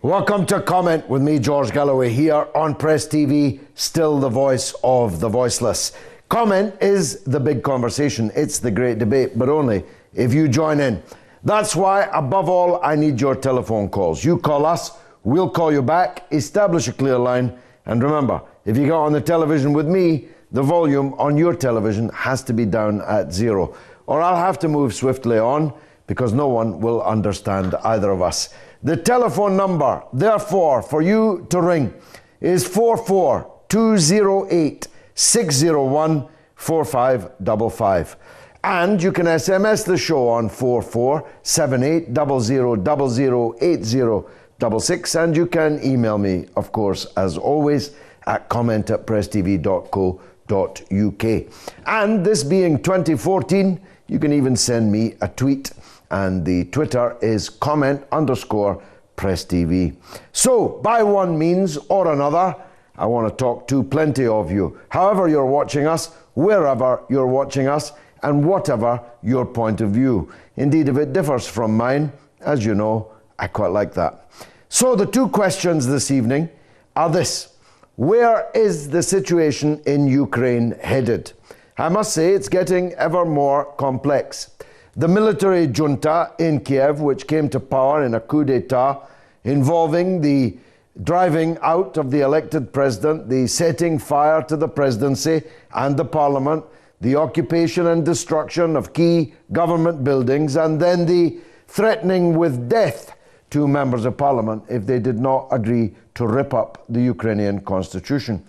Welcome to Comment with me, George Galloway, here on Press TV, still the voice of the voiceless. Comment is the big conversation. It's the great debate, but only if you join in. That's why, above all, I need your telephone calls. You call us, we'll call you back, establish a clear line, and remember, if you get on the television with me, the volume on your television has to be down at 0, or I'll have to move swiftly on because no one will understand either of us. The telephone number, therefore, for you to ring is 44-208-601-4555. And you can SMS the show on 447800008066, and you can email me, of course, as always, at comment@presstv.co.uk. And this being 2014, you can even send me a tweet, and the Twitter is comment_PressTV. So, by one means or another, I want to talk to plenty of you, however you're watching us, wherever you're watching us, and whatever your point of view. Indeed, if it differs from mine, as you know, I quite like that. So the two questions this evening are this: where is the situation in Ukraine headed? I must say it's getting ever more complex. The military junta in Kiev, which came to power in a coup d'etat involving the driving out of the elected president, the setting fire to the presidency and the parliament, the occupation and destruction of key government buildings, and then the threatening with death to members of parliament if they did not agree to rip up the Ukrainian constitution.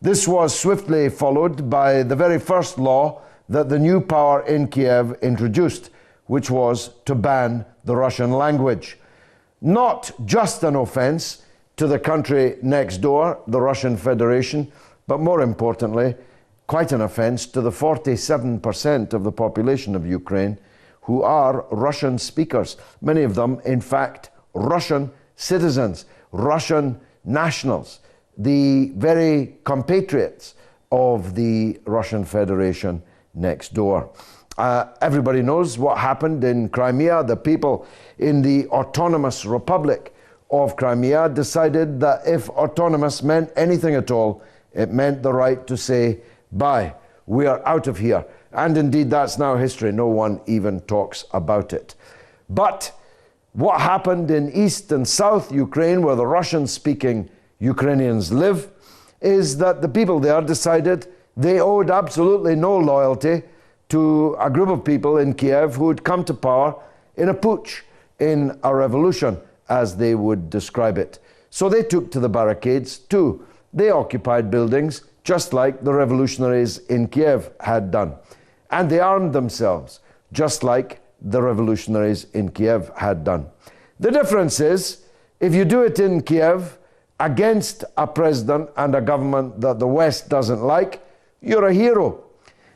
This was swiftly followed by the very first law that the new power in Kiev introduced, which was to ban the Russian language. Not just an offense to the country next door, the Russian Federation, but more importantly, quite an offense to the 47% of the population of Ukraine who are Russian speakers. Many of them, in fact, Russian citizens, Russian nationals, the very compatriots of the Russian Federation next door. Everybody knows what happened in Crimea. The people in the autonomous Republic of Crimea decided that if autonomous meant anything at all, it meant the right to say, bye, we are out of here. And indeed, that's now history. No one even talks about it. But what happened in East and South Ukraine, where the Russian-speaking Ukrainians live, is that the people there decided they owed absolutely no loyalty to a group of people in Kiev who had come to power in a putsch, in a revolution, as they would describe it. So they took to the barricades too. They occupied buildings just like the revolutionaries in Kiev had done. And they armed themselves just like the revolutionaries in Kiev had done. The difference is, if you do it in Kiev against a president and a government that the West doesn't like, you're a hero.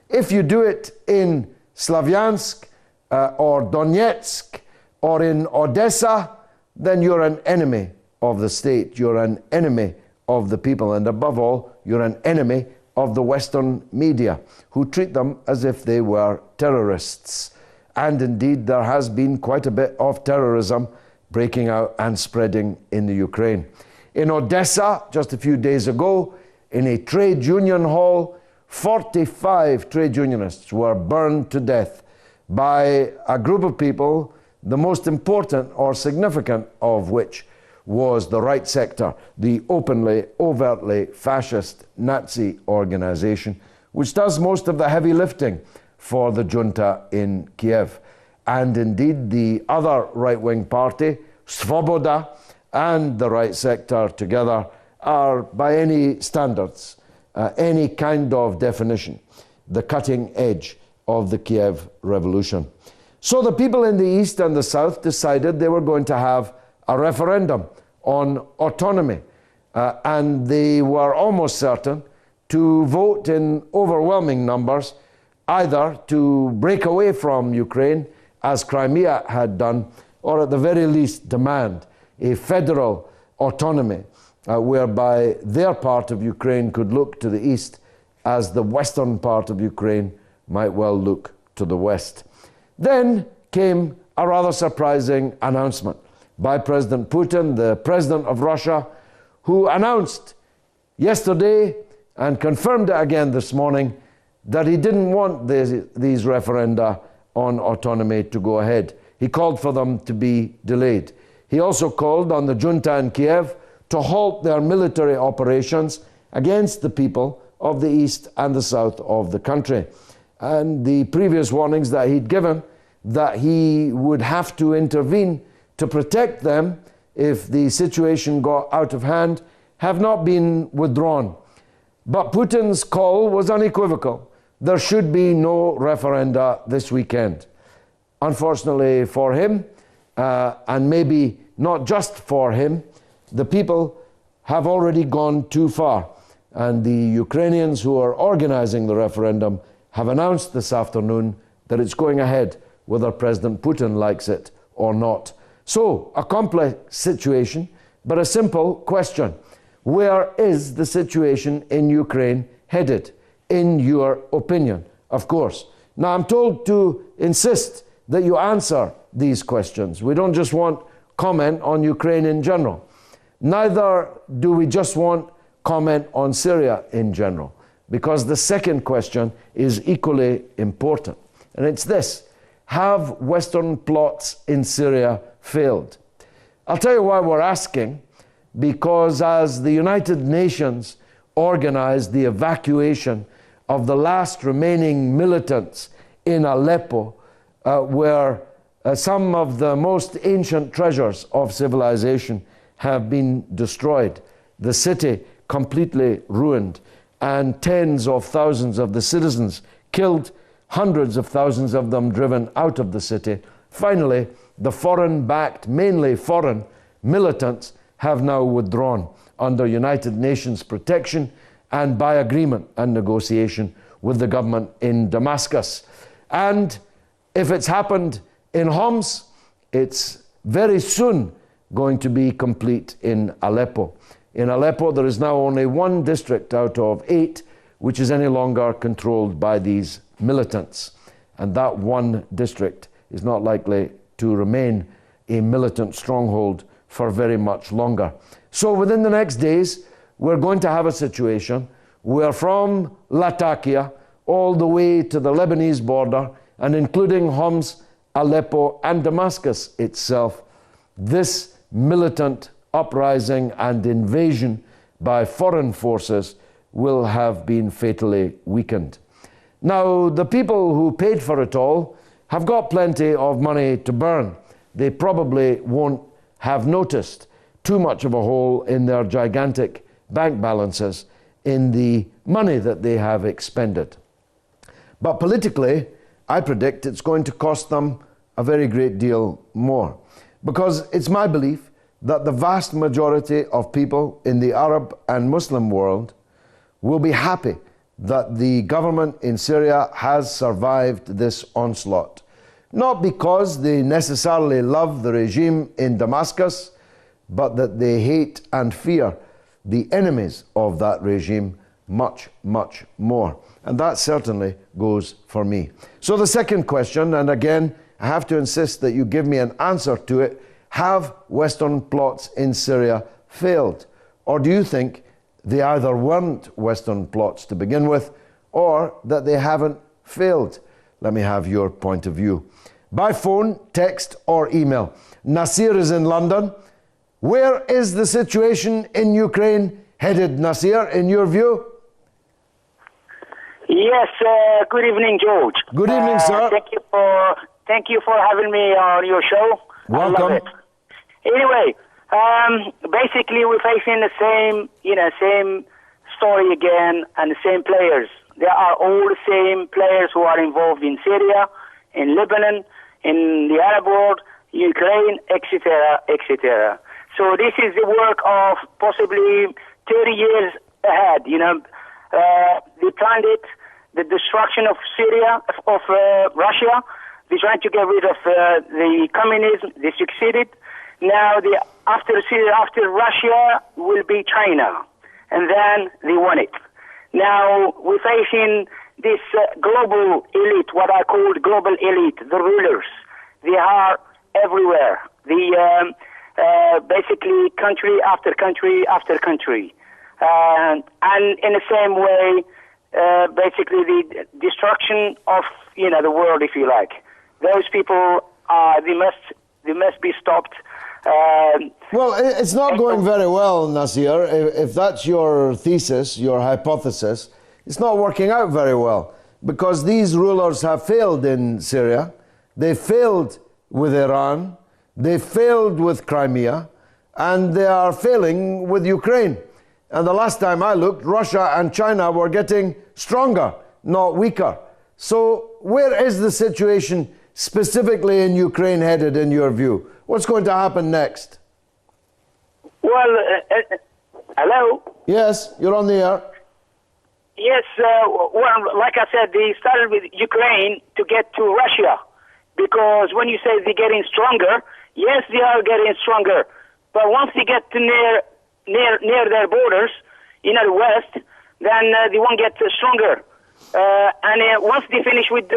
If you do it in Slavyansk or Donetsk or in Odessa, then you're an enemy of the state. You're an enemy of the people. And above all, you're an enemy of the Western media, who treat them as if they were terrorists. And indeed, there has been quite a bit of terrorism breaking out and spreading in the Ukraine. In Odessa, just a few days ago, in a trade union hall, 45 trade unionists were burned to death by a group of people, the most important or significant of which was the right sector, the openly, overtly fascist Nazi organization, which does most of the heavy lifting for the junta in Kiev. And indeed, the other right-wing party, Svoboda, and the right sector together are, by any standards, any kind of definition, the cutting edge of the Kiev revolution. So the people in the East and the South decided they were going to have a referendum on autonomy, and they were almost certain to vote in overwhelming numbers either to break away from Ukraine, as Crimea had done, or at the very least demand a federal autonomy whereby their part of Ukraine could look to the east as the western part of Ukraine might well look to the west. Then came a rather surprising announcement by President Putin, the president of Russia, who announced yesterday and confirmed it again this morning that he didn't want these referenda on autonomy to go ahead. He called for them to be delayed. He also called on the junta in Kiev to halt their military operations against the people of the east and the south of the country. And the previous warnings that he'd given that he would have to intervene to protect them if the situation got out of hand have not been withdrawn. But Putin's call was unequivocal. There should be no referenda this weekend. Unfortunately for him, and maybe not just for him, the people have already gone too far. And the Ukrainians who are organizing the referendum have announced this afternoon that it's going ahead whether President Putin likes it or not. So, a complex situation, but a simple question. Where is the situation in Ukraine headed, in your opinion, of course? Now, I'm told to insist that you answer these questions. We don't just want comment on Ukraine in general. Neither do we just want comment on Syria in general, because the second question is equally important. And it's this: have Western plots in Syria failed? I'll tell you why we're asking. Because as the United Nations organized the evacuation of the last remaining militants in Aleppo, where some of the most ancient treasures of civilization have been destroyed, the city completely ruined, and tens of thousands of the citizens killed, hundreds of thousands of them driven out of the city. Finally, the foreign-backed, mainly foreign militants have now withdrawn under United Nations protection and by agreement and negotiation with the government in Damascus. And if it's happened in Homs, it's very soon going to be complete in Aleppo. In Aleppo, there is now only one district out of 8 which is any longer controlled by these militants. And that one district is not likely to remain a militant stronghold for very much longer. So within the next days, we're going to have a situation where from Latakia all the way to the Lebanese border, and including Homs, Aleppo, and Damascus itself, this militant uprising and invasion by foreign forces will have been fatally weakened. Now, the people who paid for it all have got plenty of money to burn. They probably won't have noticed too much of a hole in their gigantic bank balances in the money that they have expended. But politically, I predict it's going to cost them a very great deal more, because it's my belief that the vast majority of people in the Arab and Muslim world will be happy that the government in Syria has survived this onslaught. Not because they necessarily love the regime in Damascus, but that they hate and fear the enemies of that regime much, much more. And that certainly goes for me. So the second question, and again, I have to insist that you give me an answer to it: have Western plots in Syria failed? Or do you think they either weren't Western plots to begin with, or that they haven't failed? Let me have your point of view. By phone, text, or email. Nasir is in London. Where is the situation in Ukraine headed, Nasir, in your view? Yes, good evening, George. Good evening, sir. Thank you for having me on your show. Welcome. I love it. Anyway, basically we're facing the same story again, and the same players. They are all the same players who are involved in Syria, in Lebanon, in the Arab world, Ukraine, etc., etc. So this is the work of possibly 30 years ahead. They planned it, the destruction of Syria, of Russia. They're trying to get rid of the communism. They succeeded. Now, after Syria, after Russia, will be China, and then they won it. Now we're facing this global elite, what I call global elite, the rulers. They are everywhere. basically country after country after country. And in the same way, basically the destruction of, the world, if you like. Those people, they must be stopped. Well, it's not going very well, Nasir. If that's your thesis, your hypothesis, it's not working out very well, because these rulers have failed in Syria. They failed with Iran. They failed with Crimea. And they are failing with Ukraine. And the last time I looked, Russia and China were getting stronger, not weaker. So where is the situation specifically in Ukraine headed, in your view? What's going to happen next? Well, hello? Yes, you're on the air. Yes, well, like I said, they started with Ukraine to get to Russia. Because when you say they're getting stronger, yes, they are getting stronger. But once they get to near their borders, the west, then they won't get stronger. And once they finish with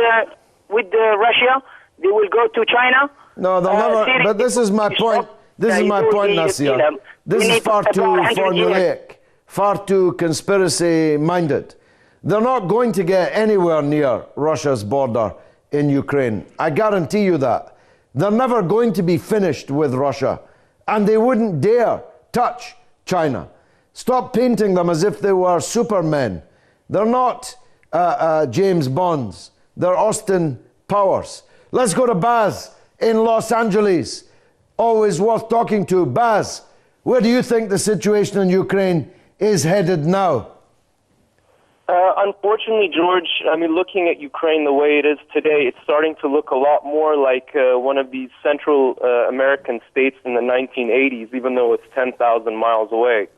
Russia, they will go to China. No, they'll never. Syria, but this is my point. This is my point, Nasir. This is far too formulaic, far too conspiracy-minded. They're not going to get anywhere near Russia's border in Ukraine. I guarantee you that. They're never going to be finished with Russia, and they wouldn't dare touch China. Stop painting them as if they were supermen. They're not James Bonds. They're Austin Powers. Let's go to Baz in Los Angeles. Always worth talking to. Baz, where do you think the situation in Ukraine is headed now? Unfortunately, George, looking at Ukraine the way it is today, it's starting to look a lot more like one of these Central American states in the 1980s, even though it's 10,000 miles away.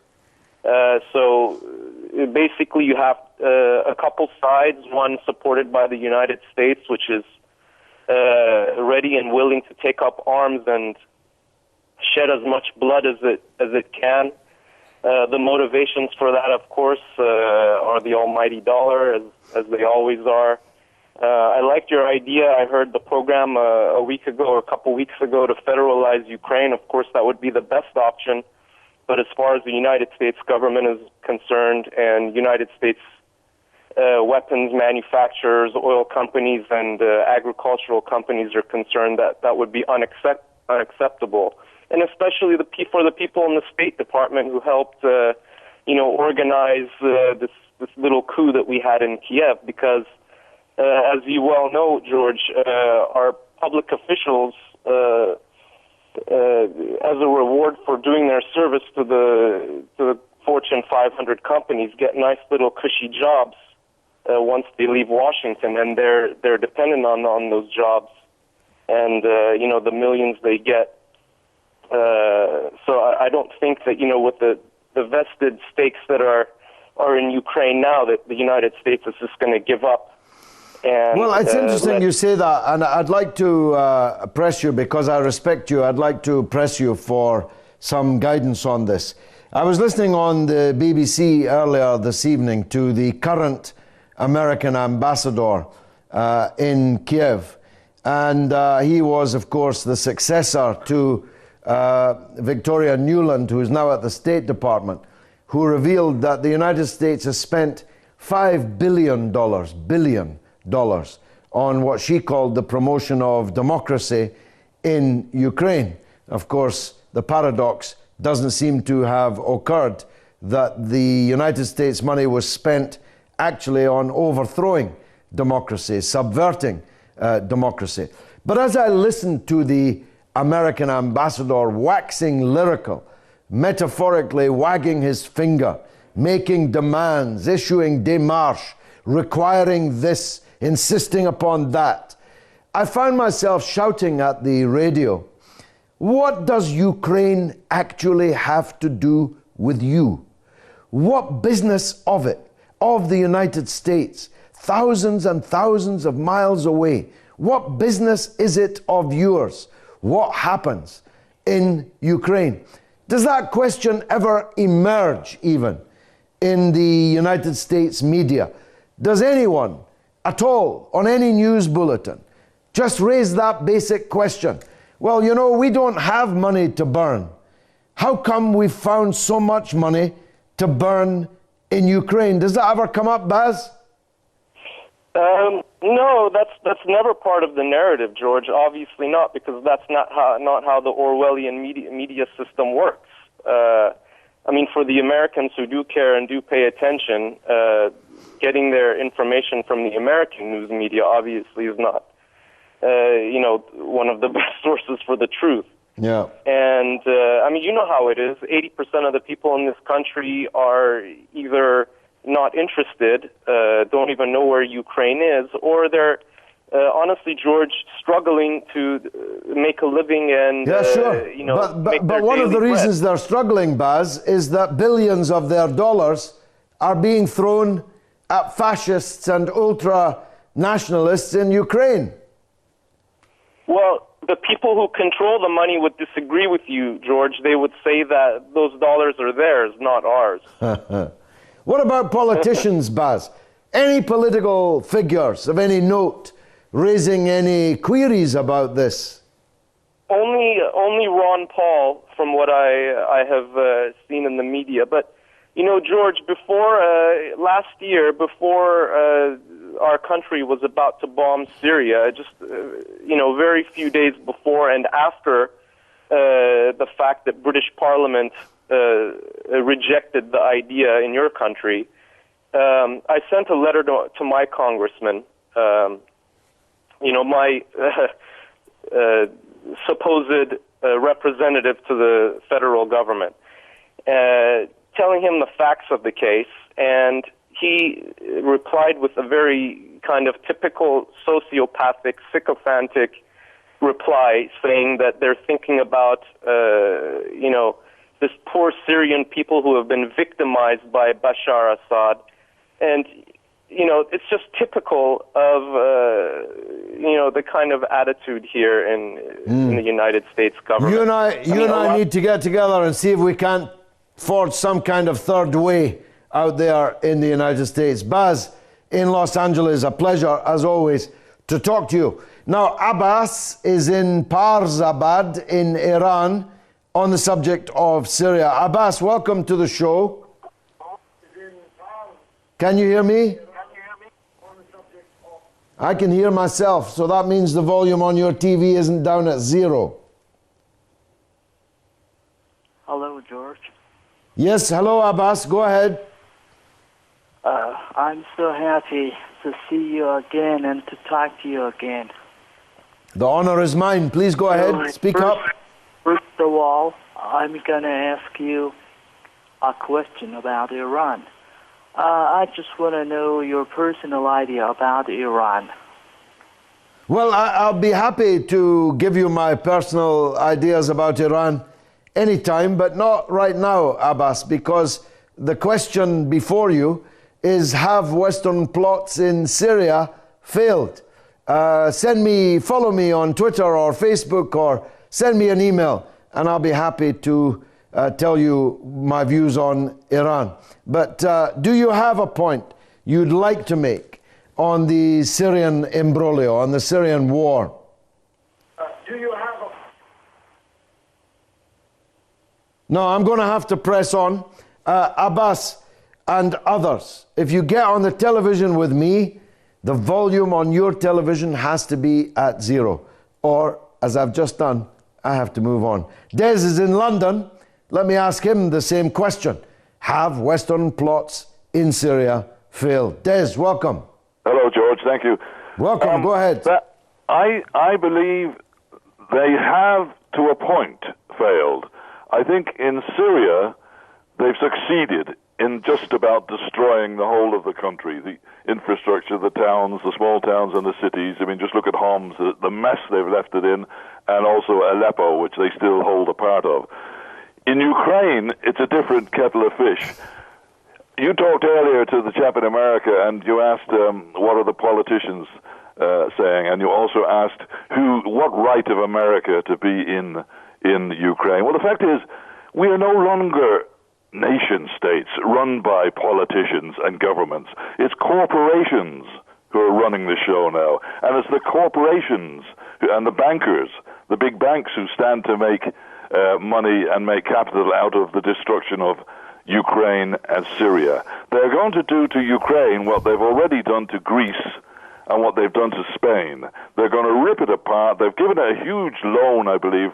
So basically you have a couple sides, one supported by the United States, which is ready and willing to take up arms and shed as much blood as it can. The motivations for that, of course, are the almighty dollar, as they always are. I liked your idea. I heard the program a week ago or a couple weeks ago to federalize Ukraine. Of course, that would be the best option. But as far as the United States government is concerned, and United States weapons manufacturers, oil companies, and agricultural companies are concerned, that would be unacceptable. And especially for the people in the State Department who helped, organize this little coup that we had in Kiev. Because, as you well know, George, our public officials, as a reward for doing their service to the Fortune 500 companies, get nice little cushy jobs once they leave Washington, and they're dependent on those jobs, and the millions they get. So I don't think that, with the vested stakes that are in Ukraine now, that the United States is just going to give up. And, well, it's interesting you say that, and I'd like to press you, because I respect you. I'd like to press you for some guidance on this. I was listening on the BBC earlier this evening to the current American ambassador in Kiev, and he was, of course, the successor to Victoria Nuland, who is now at the State Department, who revealed that the United States has spent $5 billion on what she called the promotion of democracy in Ukraine. Of course, the paradox doesn't seem to have occurred that the United States money was spent actually on overthrowing democracy, subverting democracy. But as I listened to the American ambassador waxing lyrical, metaphorically wagging his finger, making demands, issuing démarches, requiring this, insisting upon that, I found myself shouting at the radio, what does Ukraine actually have to do with you? What business of it, of the United States, thousands and thousands of miles away, what business is it of yours? What happens in Ukraine? Does that question ever emerge even in the United States media? Does anyone at all on any news bulletin just raise that basic question? well, you know, we don't have money to burn. How come we found so much money to burn in Ukraine? Does that ever come up, Baz? No, that's never part of the narrative, George. Obviously not, because that's not how the Orwellian media system works. I mean, for the Americans who do care and do pay attention, getting their information from the American news media obviously is not, one of the best sources for the truth. Yeah. And, I mean, you know how it is. 80% of the people in this country are either not interested, don't even know where Ukraine is, or they're, honestly, George, struggling to make a living and, yeah, sure. But one of the reasons they're struggling, Baz, is that billions of their dollars are being thrown at fascists and ultra-nationalists in Ukraine. Well, the people who control the money would disagree with you, George. They would say that those dollars are theirs, not ours. What about politicians, Baz? Any political figures of any note raising any queries about this? Only Ron Paul, from what I have seen in the media. But, you know, George, before last year, before our country was about to bomb Syria, just, very few days before and after the fact that British Parliament rejected the idea in your country, I sent a letter to my congressman, my supposed representative to the federal government, telling him the facts of the case, and he replied with a very kind of typical sociopathic, sycophantic reply, saying that they're thinking about, this poor Syrian people who have been victimized by Bashar Assad. And, it's just typical of, the kind of attitude here in the United States government. You and I need to get together and see if we can't forge some kind of third way out there in the United States. Baz, in Los Angeles, a pleasure, as always, to talk to you. Now, Abbas is in Parzabad in Iran on the subject of Syria. Abbas, welcome to the show. Can you hear me? I can hear myself, so that means the volume on your TV isn't down at 0. Hello, George. Yes, hello, Abbas. Go ahead. I'm so happy to see you again and to talk to you again. The honor is mine. Please go ahead. Speak up. First of all, I'm going to ask you a question about Iran. I just want to know your personal idea about Iran. Well, I'll be happy to give you my personal ideas about Iran anytime, but not right now, Abbas, because the question before you is, have Western plots in Syria failed? Follow me on Twitter or Facebook, or send me an email, and I'll be happy to tell you my views on Iran. But do you have a point you'd like to make on the Syrian imbroglio, on the Syrian war? Do you have a... No, I'm going to have to press on. Abbas and others, if you get on the television with me, the volume on your television has to be at 0. Or, as I've just done, I have to move on. Des is in London. Let me ask him the same question. Have Western plots in Syria failed? Des, welcome. Hello, George. Thank you. Welcome. Go ahead. I believe they have, to a point, failed. I think in Syria, they've succeeded in just about destroying the whole of the country, the infrastructure, the towns, the small towns and the cities. I mean, just look at Homs, the mess they've left it in, and also Aleppo, which they still hold a part of. In Ukraine, it's a different kettle of fish. You talked earlier to the chap in America, and you asked what are the politicians saying, and you also asked what right of America to be in Ukraine. Well, the fact is, we are no longer nation states run by politicians and governments. It's corporations who are running the show now, and it's the corporations and the bankers the big banks who stand to make money and make capital out of the destruction of Ukraine and Syria. They're going to do to Ukraine what they've already done to Greece and what they've done to Spain. They're going to rip it apart. They've given it a huge loan, I believe,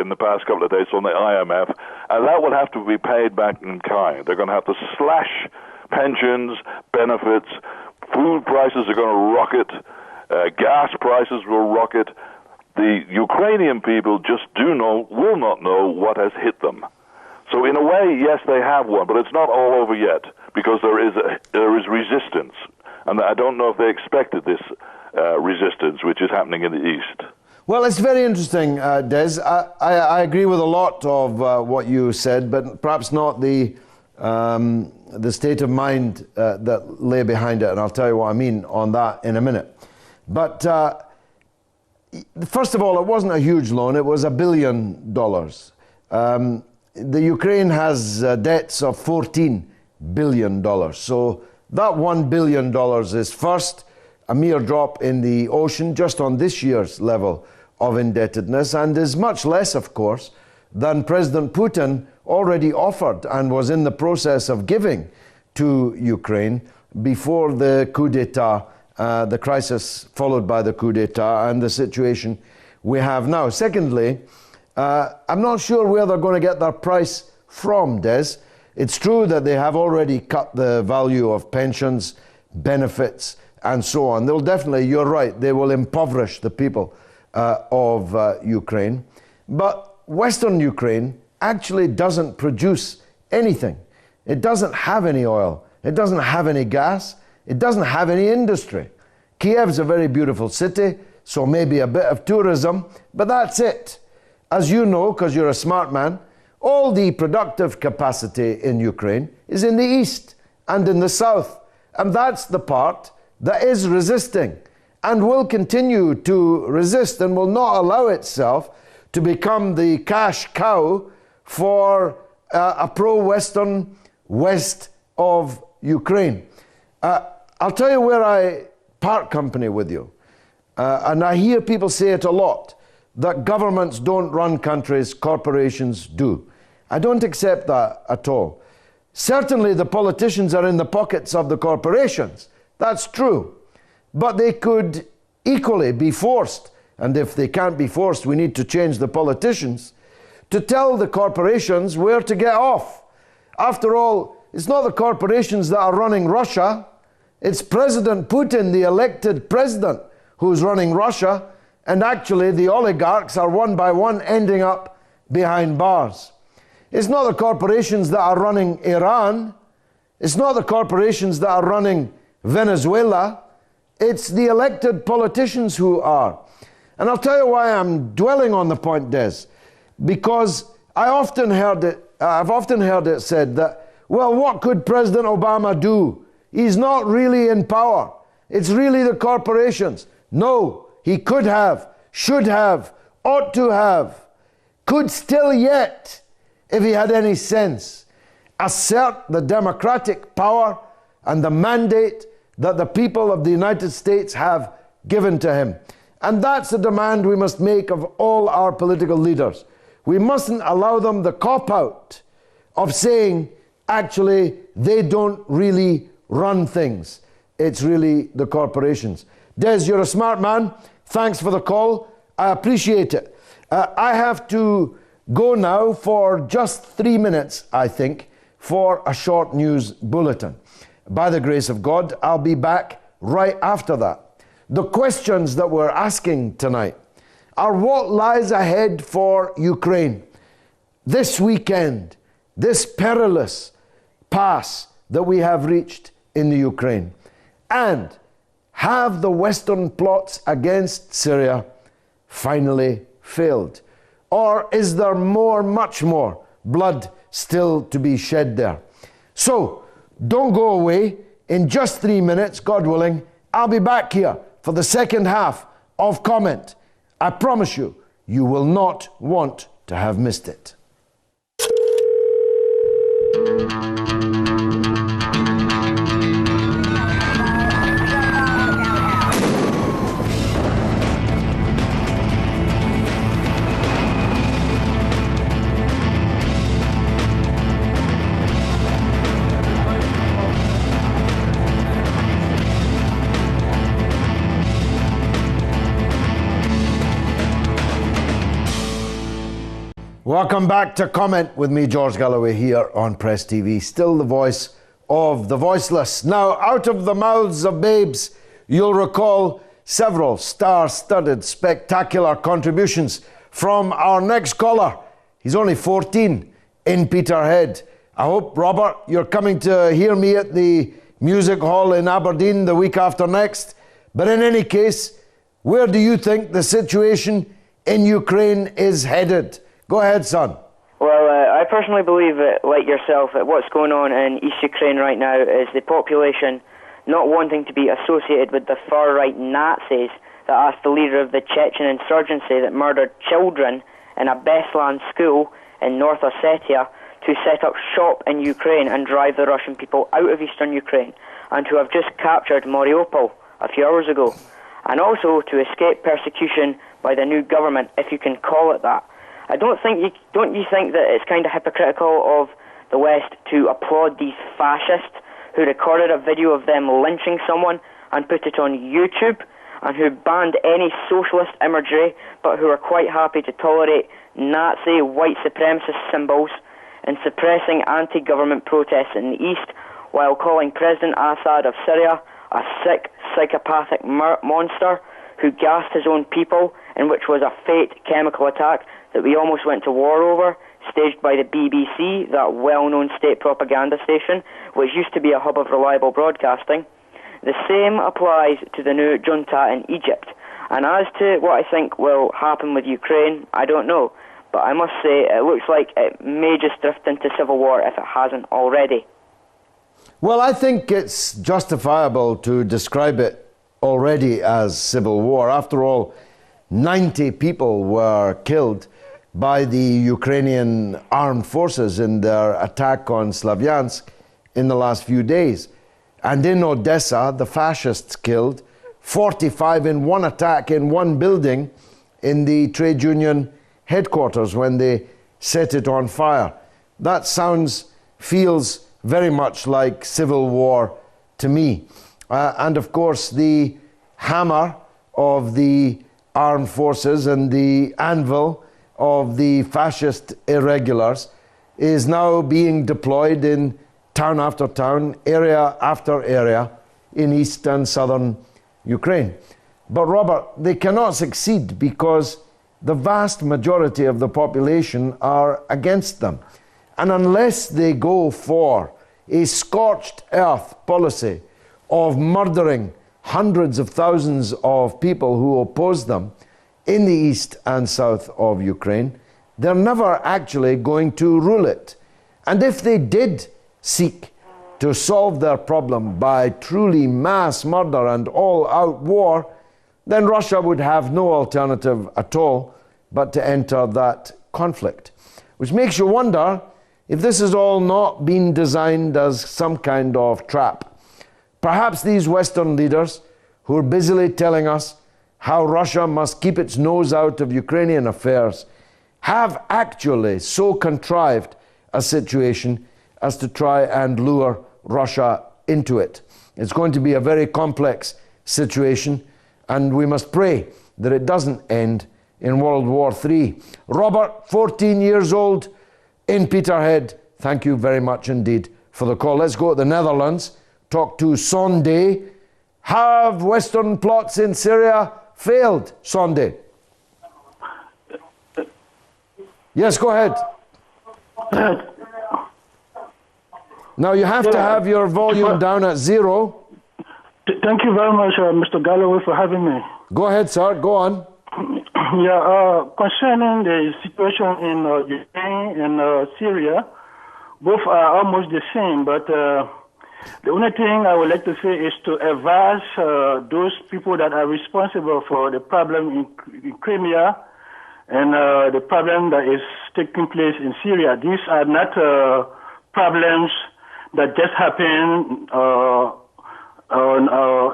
in the past couple of days from the IMF, and that will have to be paid back in kind. They're going to have to slash pensions, benefits, food prices are going to rocket, gas prices will rocket. The Ukrainian people just will not know what has hit them. So in a way, yes, they have won, but it's not all over yet, because there is resistance. And I don't know if they expected this resistance, which is happening in the East. Well, it's very interesting, Des. I agree with a lot of what you said, but perhaps not the state of mind that lay behind it, and I'll tell you what I mean on that in a minute. But first of all, it wasn't a huge loan. It was $1 billion. The Ukraine has debts of $14 billion. So that $1 billion is first a mere drop in the ocean just on this year's level of indebtedness, and is much less, of course, than President Putin already offered and was in the process of giving to Ukraine before the coup d'etat, the crisis followed by the coup d'etat, and the situation we have now. Secondly, I'm not sure where they're going to get their price from, Des. It's true that they have already cut the value of pensions, benefits, and so on. They'll definitely, you're right, they will impoverish the people of Ukraine. But Western Ukraine actually doesn't produce anything. It doesn't have any oil. It doesn't have any gas. It doesn't have any industry. Kiev's a very beautiful city, so maybe a bit of tourism, but that's it. As you know, because you're a smart man, all the productive capacity in Ukraine is in the east and in the south. And that's the part that is resisting and will continue to resist and will not allow itself to become the cash cow for a pro-Western west of Ukraine. I'll tell you where I part company with you. And I hear people say it a lot, that governments don't run countries, corporations do. I don't accept that at all. Certainly the politicians are in the pockets of the corporations. That's true. But they could equally be forced, and if they can't be forced, we need to change the politicians, to tell the corporations where to get off. After all, it's not the corporations that are running Russia. It's President Putin, the elected president, who's running Russia, and actually the oligarchs are one by one ending up behind bars. It's not the corporations that are running Iran. It's not the corporations that are running Venezuela. It's the elected politicians who are. And I'll tell you why I'm dwelling on the point, Des. Because I've often heard it said that, well, what could President Obama do? He's not really in power. It's really the corporations. No, he could have, should have, ought to have, could still yet, if he had any sense, assert the democratic power and the mandate that the people of the United States have given to him. And that's a demand we must make of all our political leaders. We mustn't allow them the cop-out of saying, actually, they don't really run things. It's really the corporations. Des, you're a smart man. Thanks for the call. I appreciate it. I have to go now for just 3 minutes, I think, for a short news bulletin. By the grace of God, I'll be back right after that. The questions that we're asking tonight are what lies ahead for Ukraine this weekend, this perilous pass that we have reached in the Ukraine. And have the Western plots against Syria finally failed? Or is there more, much more blood still to be shed there? So, don't go away. In just 3 minutes, God willing, I'll be back here for the second half of Comment. I promise you, you will not want to have missed it. Welcome back to Comment with me, George Galloway, here on Press TV. Still the voice of the voiceless. Now, out of the mouths of babes, you'll recall several star-studded, spectacular contributions from our next caller. He's only 14 in Peterhead. I hope, Robert, you're coming to hear me at the Music Hall in Aberdeen the week after next. But in any case, where do you think the situation in Ukraine is headed? Go ahead, son. Well, I personally believe that, like yourself, that what's going on in East Ukraine right now is the population not wanting to be associated with the far-right Nazis that asked the leader of the Chechen insurgency that murdered children in a Beslan school in North Ossetia to set up shop in Ukraine and drive the Russian people out of eastern Ukraine, and who have just captured Mariupol a few hours ago, and also to escape persecution by the new government, if you can call it that. Don't you think that it's kind of hypocritical of the West to applaud these fascists who recorded a video of them lynching someone and put it on YouTube, and who banned any socialist imagery, but who are quite happy to tolerate Nazi white supremacist symbols and suppressing anti-government protests in the East, while calling President Assad of Syria a sick, psychopathic monster who gassed his own people, in which was a fake chemical attack that we almost went to war over, staged by the BBC, that well-known state propaganda station, which used to be a hub of reliable broadcasting. The same applies to the new junta in Egypt. And as to what I think will happen with Ukraine, I don't know. But I must say, it looks like it may just drift into civil war if it hasn't already. Well, I think it's justifiable to describe it already as civil war. After all, 90 people were killed by the Ukrainian armed forces in their attack on Slavyansk in the last few days. And in Odessa, the fascists killed 45 in one attack in one building in the trade union headquarters when they set it on fire. That feels very much like civil war to me. And of course, the hammer of the armed forces and the anvil of the fascist irregulars is now being deployed in town after town, area after area in east and southern Ukraine. But Robert, they cannot succeed because the vast majority of the population are against them. And unless they go for a scorched earth policy of murdering hundreds of thousands of people who oppose them in the east and south of Ukraine, they're never actually going to rule it. And if they did seek to solve their problem by truly mass murder and all-out war, then Russia would have no alternative at all but to enter that conflict. Which makes you wonder if this has all not been designed as some kind of trap. Perhaps these Western leaders who are busily telling us how Russia must keep its nose out of Ukrainian affairs have actually so contrived a situation as to try and lure Russia into it. It's going to be a very complex situation, and we must pray that it doesn't end in World War III. Robert, 14 years old, in Peterhead, thank you very much indeed for the call. Let's go to the Netherlands, talk to Sonde. Have Western plots in Syria failed, Sonde? Yes, go ahead. Now you have to have your volume down at 0. Thank you very much, Mr. Galloway, for having me. Go ahead, sir. Go on. Concerning the situation in Ukraine and Syria, both are almost the same, but the only thing I would like to say is to advise those people that are responsible for the problem in Crimea and the problem that is taking place in Syria. These are not problems that just happen.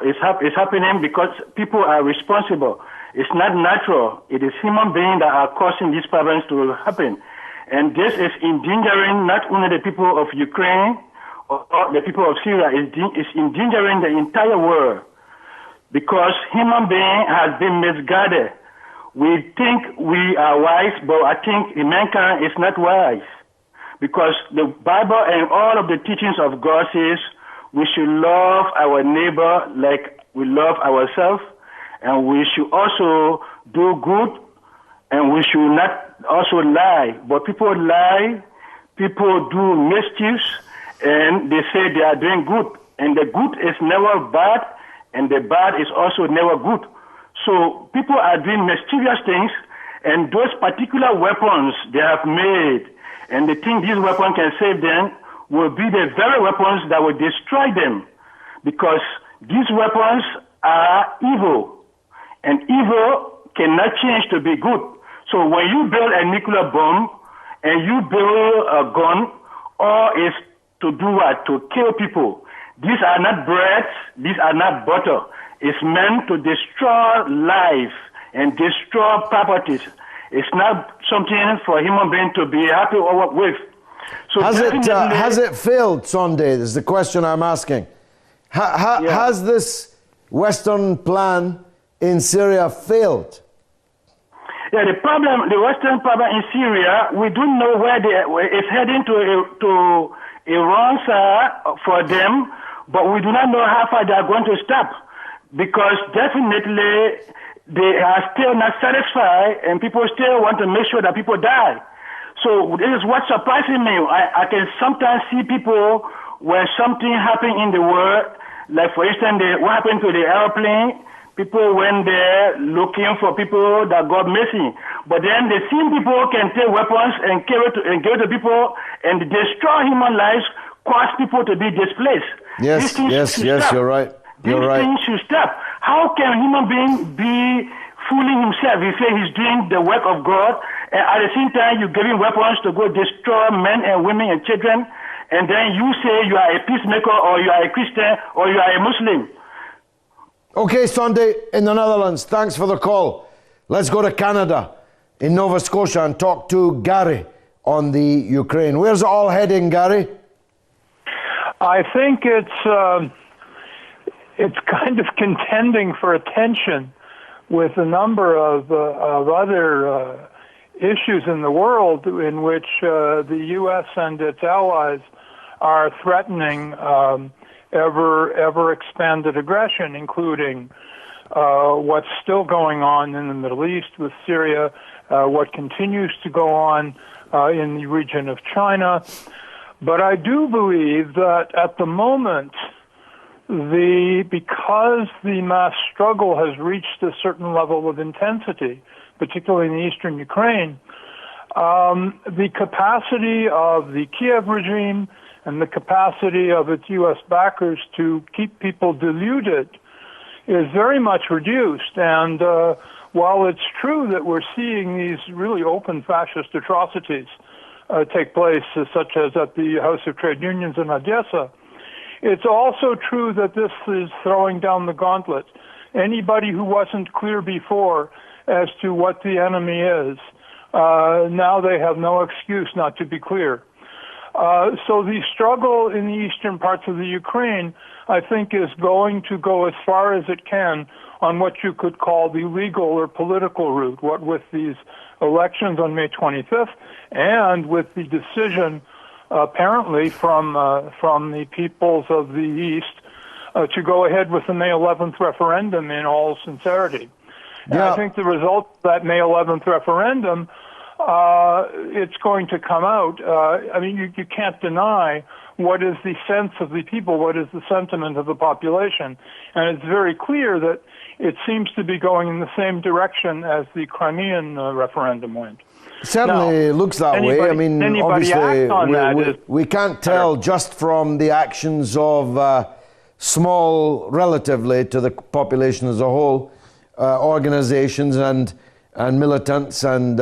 It's happening because people are responsible. It's not natural. It is human beings that are causing these problems to happen. And this is endangering not only the people of Ukraine or the people of Syria, it's endangering the entire world because human being has been misguided we think we are wise, but I think mankind is not wise. Because the Bible and all of the teachings of God says we should love our neighbor like we love ourselves, and we should also do good, and we should not also lie. But people lie, people do mischiefs, and they say they are doing good. And the good is never bad, and the bad is also never good. So people are doing mischievous things, and those particular weapons they have made, and they think this weapon can save them, will be the very weapons that will destroy them. Because these weapons are evil, and evil cannot change to be good. So when you build a nuclear bomb, and you build a gun, all is to do what? To kill people. These are not breads, these are not butter. It's meant to destroy life and destroy properties. It's not something for human being to be happy with. So has it failed, Sunday? Is the question I'm asking. Has this Western plan in Syria failed? Yeah, the Western problem in Syria, we don't know where it's heading to Iran for them, but we do not know how far they are going to stop. Because definitely they are still not satisfied, and people still want to make sure that people die. So this is what surprises me. I can sometimes see people when something happens in the world, like for instance, what happened to the airplane. People went there looking for people that got missing. But then the same people can take weapons and give it to people and destroy human lives, cause people to be displaced. Yes, you're right. You're right. Things should stop. How can a human being be fooling himself? He says he's doing the work of God, and at the same time you're giving weapons to go destroy men and women and children, and then you say you are a peacemaker, or you are a Christian, or you are a Muslim. Okay, Sunday in the Netherlands, thanks for the call. Let's go to Canada, in Nova Scotia, and talk to Gary on the Ukraine. Where's it all heading, Gary? I think it's kind of contending for attention with a number of other issues in the world in which the U.S. and its allies are threatening ever expanded aggression, including what's still going on in the Middle East with Syria, what continues to go on in the region of China. But I do believe that at the moment, because the mass struggle has reached a certain level of intensity, particularly in the eastern Ukraine, the capacity of the Kiev regime and the capacity of its U.S. backers to keep people deluded is very much reduced. And while it's true that we're seeing these really open fascist atrocities take place, such as at the House of Trade Unions in Odessa, it's also true that this is throwing down the gauntlet. Anybody who wasn't clear before as to what the enemy is, now they have no excuse not to be clear. So the struggle in the eastern parts of the Ukraine, I think, is going to go as far as it can on what you could call the legal or political route, what with these elections on May 25th and with the decision apparently from the peoples of the East to go ahead with the May 11th referendum in all sincerity. And I think the result of that May 11th referendum, it's going to come out. I mean, you can't deny what is the sense of the people, what is the sentiment of the population. And it's very clear that it seems to be going in the same direction as the Crimean referendum went. Certainly looks that way. I mean, obviously, we can't tell just from the actions of small, relatively to the population as a whole, organizations and militants and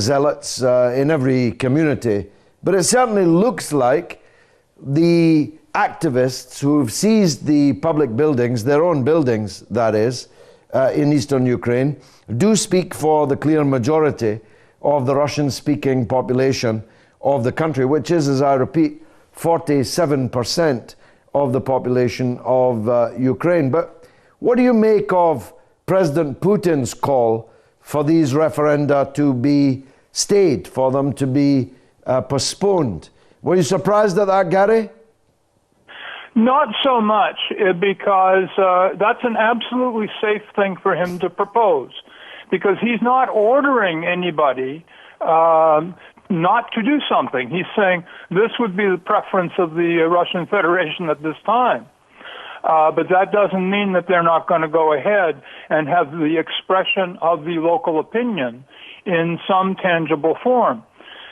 zealots in every community. But it certainly looks like the activists who've seized the public buildings, their own buildings, that is, in eastern Ukraine, do speak for the clear majority of the Russian-speaking population of the country, which is, as I repeat, 47% of the population of Ukraine. But what do you make of President Putin's call for these referenda to be stayed, for them to be postponed. Were you surprised at that, Gary? Not so much, because that's an absolutely safe thing for him to propose, because he's not ordering anybody not to do something. He's saying this would be the preference of the Russian Federation at this time. But that doesn't mean that they're not going to go ahead and have the expression of the local opinion in some tangible form.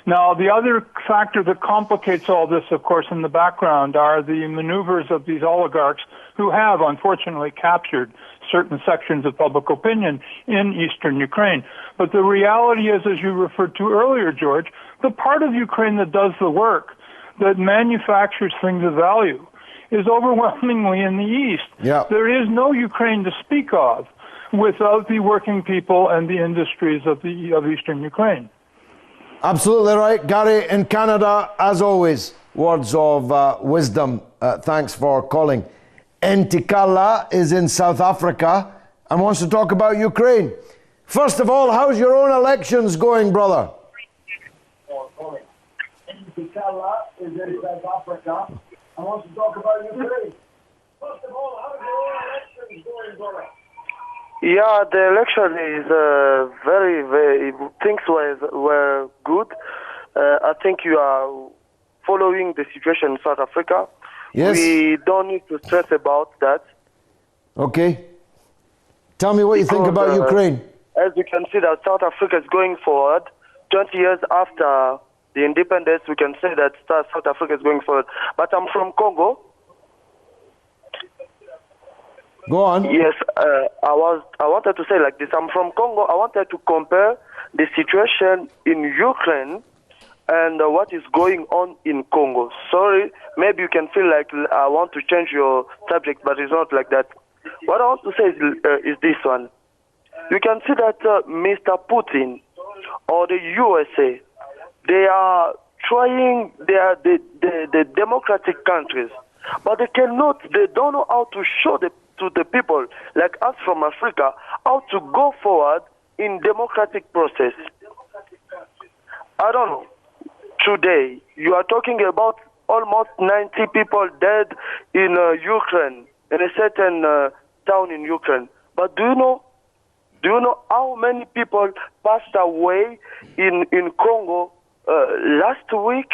Now, the other factor that complicates all this, of course, in the background are the maneuvers of these oligarchs who have, unfortunately, captured certain sections of public opinion in eastern Ukraine. But the reality is, as you referred to earlier, George, the part of Ukraine that does the work, that manufactures things of value, is overwhelmingly in the east. Yeah. There is no Ukraine to speak of without the working people and the industries of eastern Ukraine. Absolutely right. Gary, in Canada, as always, words of wisdom. Thanks for calling. Ntikala is in South Africa and wants to talk about Ukraine. First of all, how's your own elections going, brother? Ntikala is in South Africa and wants to talk about Ukraine. First of all, how's your own elections going, brother? Yeah, the election is very, things were good. I think you are following the situation in South Africa. Yes. We don't need to stress about that. Okay. Tell me what you think about Ukraine. As you can see that South Africa is going forward. 20 years after the independence, we can say that South Africa is going forward. But I'm from Congo. Go on. Yes, I wanted to say like this. I'm from Congo. I wanted to compare the situation in Ukraine and what is going on in Congo. Sorry, maybe you can feel like I want to change your subject, but it's not like that. What I want to say is this one. You can see that Mr. Putin or the USA, they are trying, they are the democratic countries, but they don't know how to show to the people like us from Africa how to go forward in democratic process. I don't know. Today, you are talking about almost 90 people dead in Ukraine, in a certain town in Ukraine. But do you know how many people passed away in Congo last week?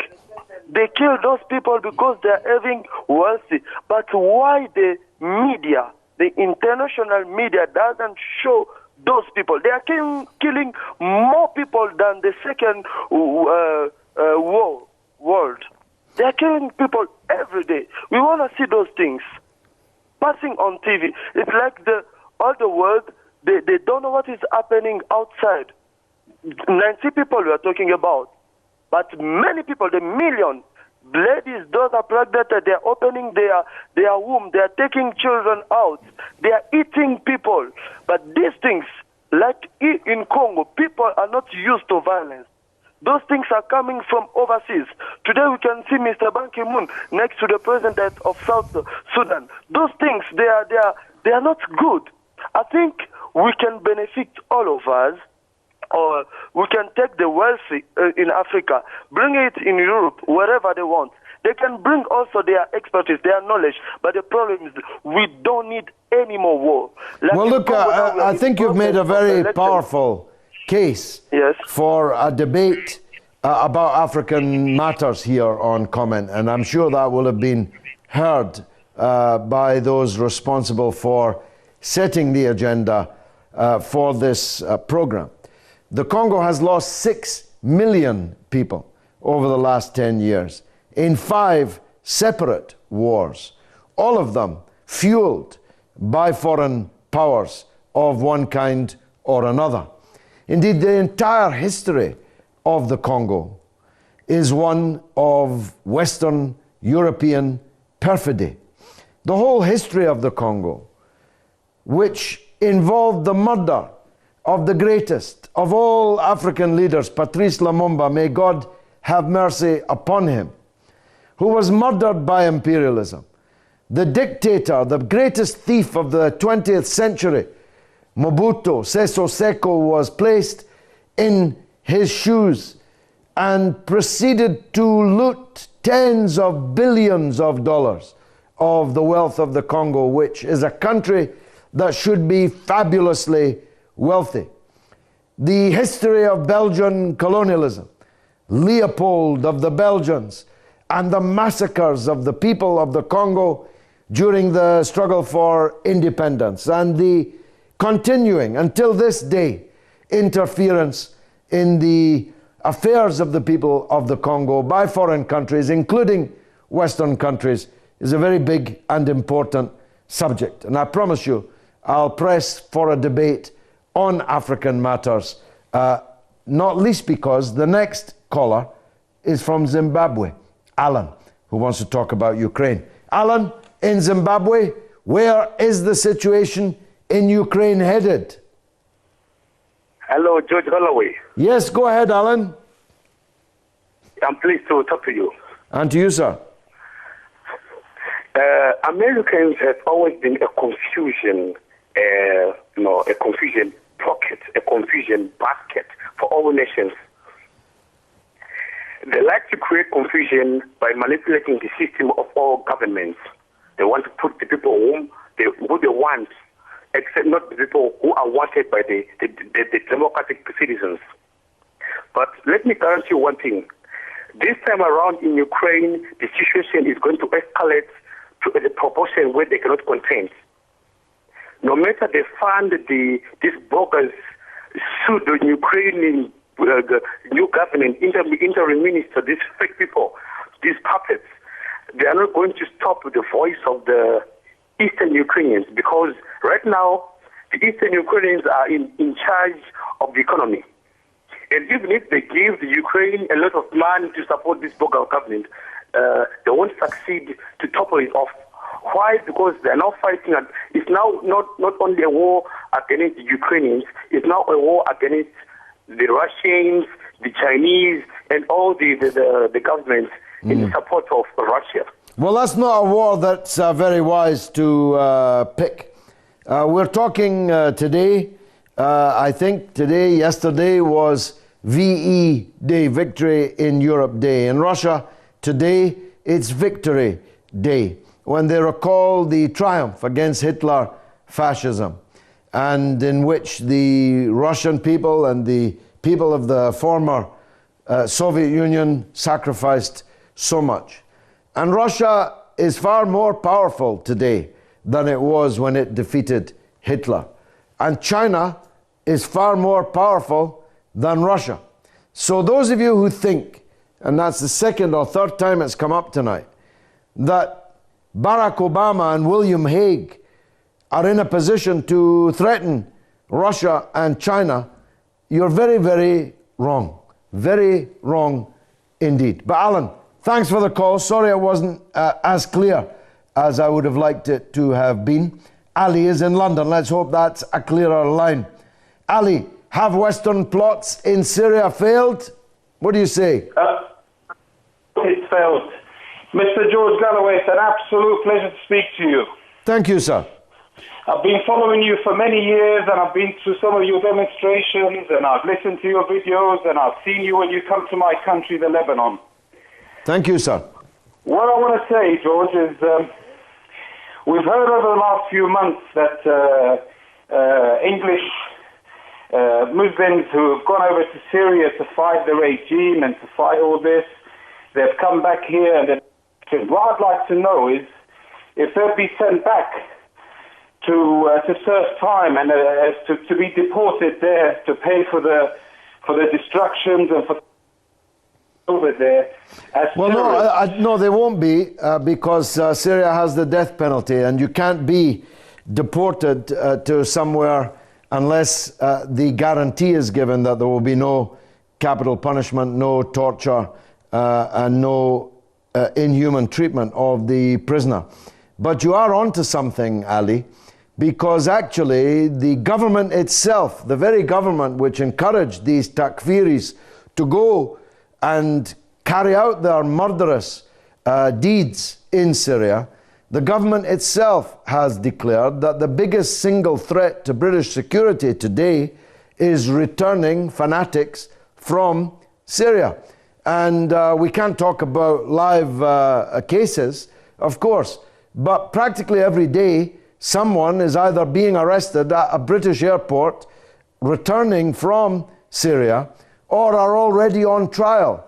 They killed those people because they are having wealthy. But why the media, the international media, doesn't show those people? They are killing more people than the second world. They are killing people every day. We want to see those things passing on TV. It's like all the world, they don't know what is happening outside. 90 people we are talking about. But many people, the million, ladies, those are pregnant, they are opening their womb, they are taking children out, they are eating people. But these things, like in Congo, people are not used to violence. Those things are coming from overseas. Today we can see Mr. Ban Ki-moon next to the president of South Sudan. Those things, they are not good. I think we can benefit, all of us, or we can take the wealthy in Africa, bring it in Europe, wherever they want. They can bring also their expertise, their knowledge, but the problem is we don't need any more war. Like well, look, I think you've made a very powerful case for a debate about African matters here on Comment, and I'm sure that will have been heard by those responsible for setting the agenda for this program. The Congo has lost 6 million people over the last 10 years in 5 separate wars, all of them fueled by foreign powers of one kind or another. Indeed, the entire history of the Congo is one of Western European perfidy. The whole history of the Congo, which involved the murder of the greatest of all African leaders, Patrice Lumumba, may God have mercy upon him, who was murdered by imperialism. The dictator, the greatest thief of the 20th century, Mobutu Sese Seko was placed in his shoes and proceeded to loot tens of billions of dollars of the wealth of the Congo, which is a country that should be fabulously wealthy. The history of Belgian colonialism, Leopold of the Belgians, and the massacres of the people of the Congo during the struggle for independence, and the continuing, until this day, interference in the affairs of the people of the Congo by foreign countries, including Western countries, is a very big and important subject. And I promise you, I'll press for a debate on African matters, not least because the next caller is from Zimbabwe, Alan, who wants to talk about Ukraine. Alan, in Zimbabwe, where is the situation in Ukraine headed? Hello, George Galloway. Yes, go ahead, Alan. I'm pleased to talk to you. And to you, sir. Americans have always been a confusion, a confusion pocket, a confusion basket for all nations. They like to create confusion by manipulating the system of all governments. They want to put the people who they want, except not the people who are wanted by the democratic citizens. But let me guarantee you one thing. This time around in Ukraine, the situation is going to escalate to a proportion where they cannot contain. No matter they fund this bogus pseudo-Ukrainian new government, interim minister, these fake people, these puppets, they are not going to stop the voice of the Eastern Ukrainians, because right now the Eastern Ukrainians are in charge of the economy. And even if they give the Ukraine a lot of money to support this bogus government, they won't succeed to topple it off. Why? Because they're now fighting. It's now not only a war against the Ukrainians, it's now a war against the Russians, the Chinese, and all the governments in the support of Russia. Well, that's not a war that's very wise to pick. We're talking today, I think yesterday was VE Day, Victory in Europe Day. In Russia, today, it's Victory Day, when they recall the triumph against Hitler fascism, and in which the Russian people and the people of the former Soviet Union sacrificed so much. And Russia is far more powerful today than it was when it defeated Hitler. And China is far more powerful than Russia. So those of you who think, and that's the second or third time it's come up tonight, that Barack Obama and William Hague are in a position to threaten Russia and China, you're very, very wrong. Very wrong indeed. But Alan, thanks for the call. Sorry I wasn't as clear as I would have liked it to have been. Ali is in London. Let's hope that's a clearer line. Ali, have Western plots in Syria failed? What do you say? It's failed. Mr. George Galloway, it's an absolute pleasure to speak to you. Thank you, sir. I've been following you for many years, and I've been to some of your demonstrations, and I've listened to your videos, and I've seen you when you come to my country, the Lebanon. Thank you, sir. What I want to say, George, is we've heard over the last few months that English Muslims who have gone over to Syria to fight the regime and to fight all this, they've come back here, and what I'd like to know is if they'll be sent back to serve time and to be deported there to pay for the destructions and for over there. Well, no, they won't be because Syria has the death penalty, and you can't be deported to somewhere unless the guarantee is given that there will be no capital punishment, no torture, and no inhuman treatment of the prisoner. But you are onto something, Ali, because actually the government itself, the very government which encouraged these takfiris to go and carry out their murderous deeds in Syria, the government itself has declared that the biggest single threat to British security today is returning fanatics from Syria. And we can't talk about live cases, of course, but practically every day someone is either being arrested at a British airport returning from Syria or are already on trial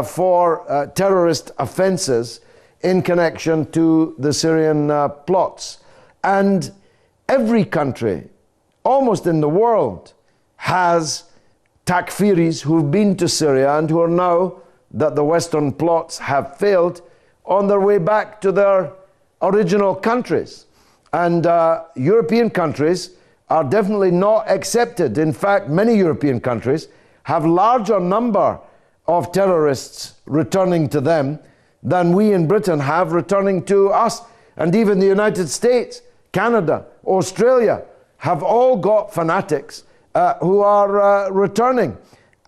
for terrorist offences in connection to the Syrian plots. And every country, almost in the world, has takfiris who've been to Syria and who are now, that the Western plots have failed, on their way back to their original countries. And European countries are definitely not accepted. In fact, many European countries have larger number of terrorists returning to them than we in Britain have returning to us. And even the United States, Canada, Australia have all got fanatics who are returning.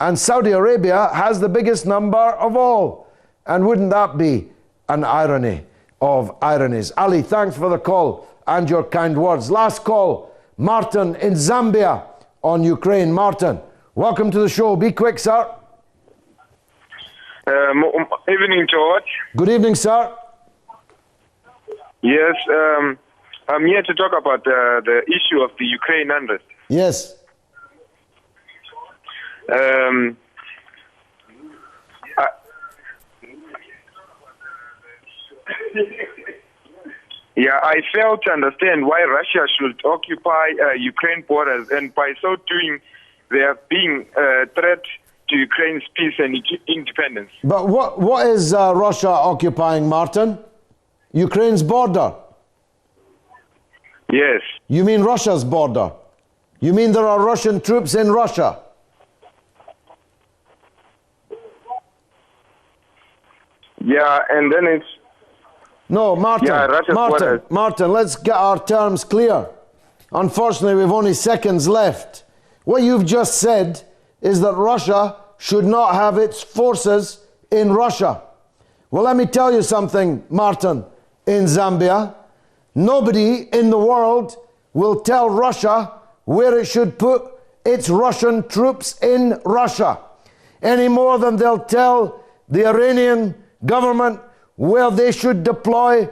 And Saudi Arabia has the biggest number of all. And wouldn't that be an irony of ironies? Ali, thanks for the call and your kind words. Last call, Martin in Zambia on Ukraine. Martin, welcome to the show. Be quick, sir. Evening, George. Good evening, sir. Yes, I'm here to talk about the issue of the Ukraine unrest. Yes. Yeah, I fail to understand why Russia should occupy Ukraine borders, and by so doing, they are being a threat to Ukraine's peace and independence. But what is Russia occupying, Martin? Ukraine's border? Yes. You mean Russia's border? You mean there are Russian troops in Russia? Yeah, and then it's... No, Martin, yeah, Martin, let's get our terms clear. Unfortunately, we've only seconds left. What you've just said is that Russia should not have its forces in Russia. Well, let me tell you something, Martin, in Zambia. Nobody in the world will tell Russia where it should put its Russian troops in Russia, any more than they'll tell the Iranian government where they should deploy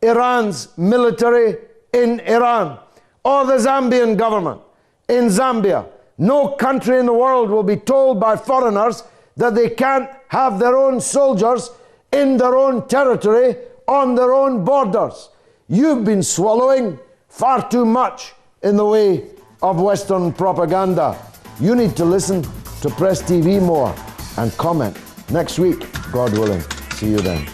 Iran's military in Iran, or the Zambian government in Zambia. No country in the world will be told by foreigners that they can't have their own soldiers in their own territory, on their own borders. You've been swallowing far too much in the way of Western propaganda. You need to listen to Press TV more and comment next week, God willing. See you then.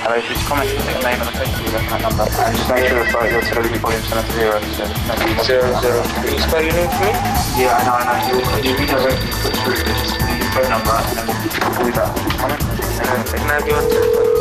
Hello, just comment the name and the country you left that number. And just make sure that your television volume's set up to 0. So, 0. Can you spell your name for me? Yeah, I know. You redirect me put through your phone number and then we'll call you back. Comment. And then can I have your telephone?